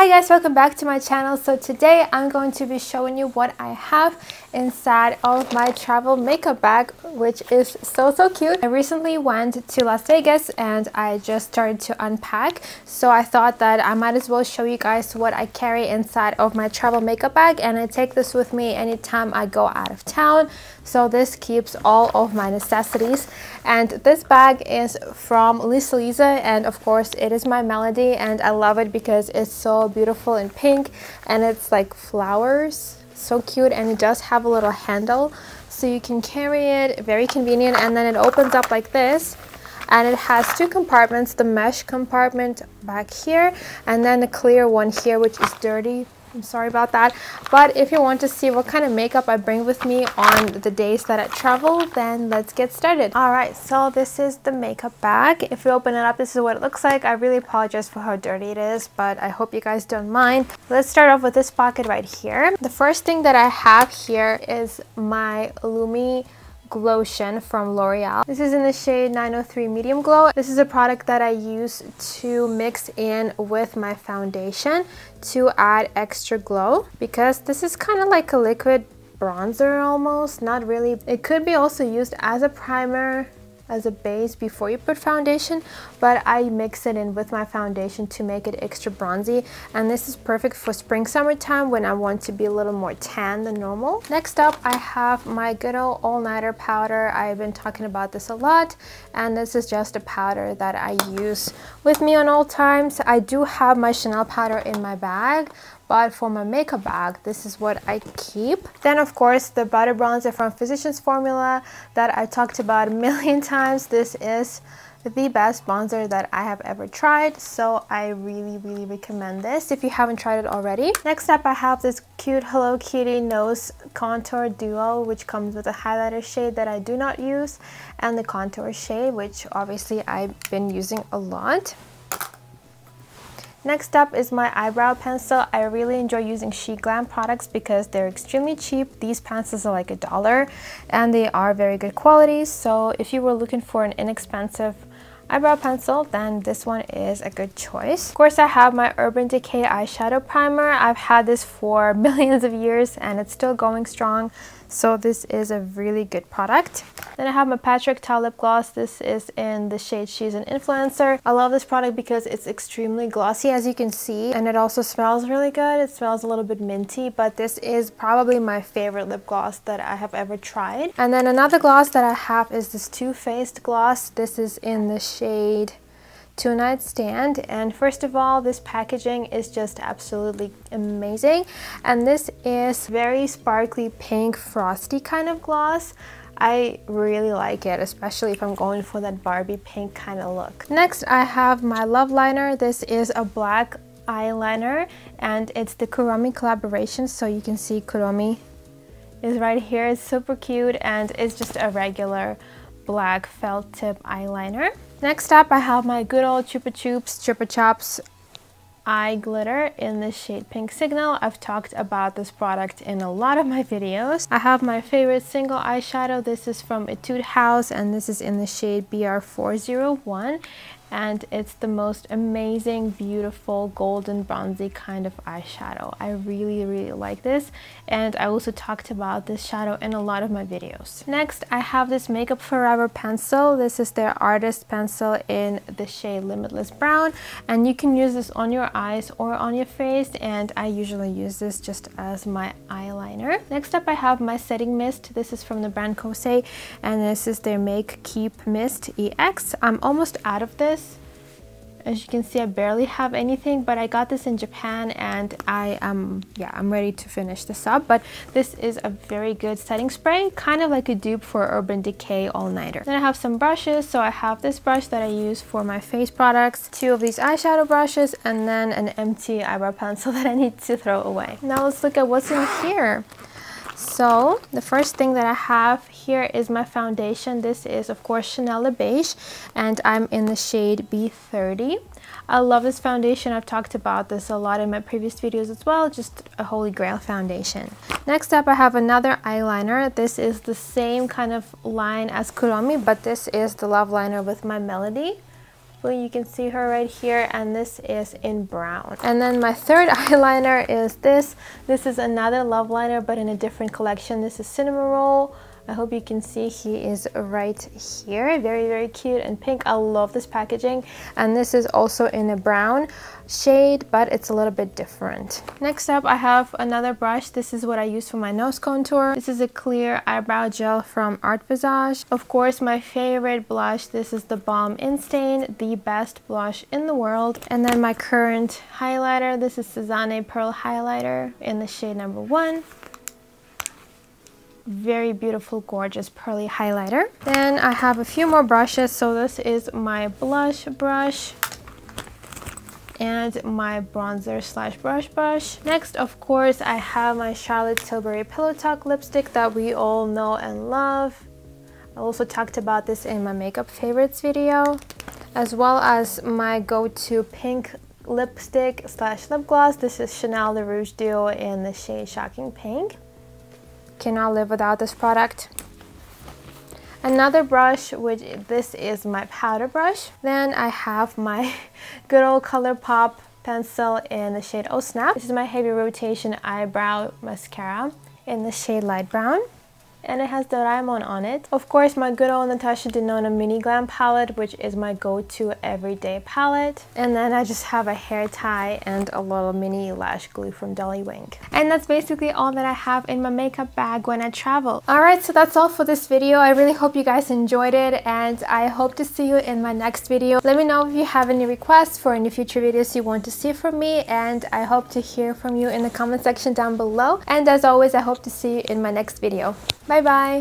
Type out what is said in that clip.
Hi guys, welcome back to my channel. So today I'm going to be showing you what I have inside of my travel makeup bag, which is so cute. I recently went to Las Vegas and I just started to unpack, so I thought that I might as well show you guys what I carry inside of my travel makeup bag, and I take this with me anytime I go out of town. So this keeps all of my necessities, and this bag is from Lisa and of course it is my Melody, and I love it because it's so beautiful in pink and it's like flowers, so cute, and it does have a little handle so you can carry it, very convenient. And then it opens up like this, and it has two compartments, the mesh compartment back here and then a clear one here, which is dirty. I'm sorry about that. But if you want to see what kind of makeup I bring with me on the days that I travel, then let's get started. Alright, so this is the makeup bag. If you open it up, this is what it looks like. I really apologize for how dirty it is, but I hope you guys don't mind. Let's start off with this pocket right here. The first thing that I have here is my Lumi Glotion from L'Oreal. This is in the shade 903 Medium Glow. This is a product that I use to mix in with my foundation to add extra glow, because this is kind of like a liquid bronzer almost, not really. It could be also used as a primer, as a base before you put foundation, but I mix it in with my foundation to make it extra bronzy, and this is perfect for spring summertime when I want to be a little more tan than normal. Next up, I have my good old all-nighter powder. I've been talking about this a lot, and this is just a powder that I use with me on all times. I do have my Chanel powder in my bag, but for my makeup bag, this is what I keep. Then of course the butter bronzer from Physicians Formula that I talked about a million times. This is the best bronzer that I have ever tried, so I really recommend this if you haven't tried it already. Next up, I have this cute Hello Kitty nose contour duo, which comes with a highlighter shade that I do not use and the contour shade, which obviously I've been using a lot. Next up is my eyebrow pencil. I really enjoy using She Glam products because they're extremely cheap. These pencils are like $1 and they are very good quality. So if you were looking for an inexpensive eyebrow pencil, then this one is a good choice. Of course, I have my Urban Decay eyeshadow primer. I've had this for millions of years and it's still going strong, so this is a really good product. Then I have my Patrick Ta lip gloss. This is in the shade She's an Influencer. I love this product because it's extremely glossy, as you can see, and it also smells really good. It smells a little bit minty, but this is probably my favorite lip gloss that I have ever tried. And then another gloss that I have is this Too Faced gloss. This is in the shade Two Night Stand, and first of all, this packaging is just absolutely amazing, and this is very sparkly pink frosty kind of gloss. I really like it, especially if I'm going for that Barbie pink kind of look. Next, I have my Love Liner. This is a black eyeliner and it's the Kuromi collaboration, so you can see Kuromi is right here. It's super cute and it's just a regular black felt tip eyeliner. Next up, I have my good old Chupa Chops eye glitter in the shade Pink Signal. I've talked about this product in a lot of my videos. I have my favorite single eyeshadow. This is from Etude House and this is in the shade BR401, and it's the most amazing, beautiful, golden bronzy kind of eyeshadow. I really like this, and I also talked about this shadow in a lot of my videos. Next, I have this Makeup Forever pencil. This is their artist pencil in the shade Limitless Brown, and you can use this on your eyes or on your face, and I usually use this just as my eyeliner. Next up, I have my setting mist. This is from the brand Kosei, and this is their Make Keep Mist EX. I'm almost out of this. As you can see, I barely have anything, but I got this in Japan and I'm ready to finish this up. But this is a very good setting spray, kind of like a dupe for Urban Decay All-Nighter. Then I have some brushes. So I have this brush that I use for my face products, two of these eyeshadow brushes, and then an empty eyebrow pencil that I need to throw away. Now let's look at what's in here. So the first thing that I have here is my foundation. This is of course Chanel Le Beige, and I'm in the shade B30. I love this foundation. I've talked about this a lot in my previous videos as well. Just a holy grail foundation. Next up, I have another eyeliner. This is the same kind of line as Kuromi, but this is the Love Liner with my Melody. Well, you can see her right here, and this is in brown. And then my third eyeliner is this. This is another Love Liner, but in a different collection. This is Cinnamon Roll. I hope you can see he is right here. Very, very cute and pink. I love this packaging. And this is also in a brown shade, but it's a little bit different. Next up, I have another brush. This is what I use for my nose contour. This is a clear eyebrow gel from Art Visage. Of course, my favorite blush. This is the Balm Instain, the best blush in the world. And then my current highlighter. This is Cezanne Pearl Highlighter in the shade number 1. Very beautiful, gorgeous pearly highlighter. Then I have a few more brushes. So this is my blush brush and my bronzer slash brush. Next, of course, I have my Charlotte Tilbury Pillow Talk lipstick that we all know and love. I also talked about this in my makeup favorites video, as well as my go-to pink lipstick slash lip gloss. This is Chanel Le Rouge Duo in the shade Shocking Pink. Cannot live without this product. Another brush, which this is my powder brush. Then I have my good old ColourPop pencil in the shade Oh Snap. This is my Heavy Rotation Eyebrow Mascara in the shade Light Brown. And it has Doraemon on it. Of course, my good old Natasha Denona Mini Glam palette, which is my go-to everyday palette. And then I just have a hair tie and a little mini lash glue from Dolly Wink. And that's basically all that I have in my makeup bag when I travel. Alright, so that's all for this video. I really hope you guys enjoyed it, and I hope to see you in my next video. Let me know if you have any requests for any future videos you want to see from me, and I hope to hear from you in the comment section down below. And as always, I hope to see you in my next video. Bye bye!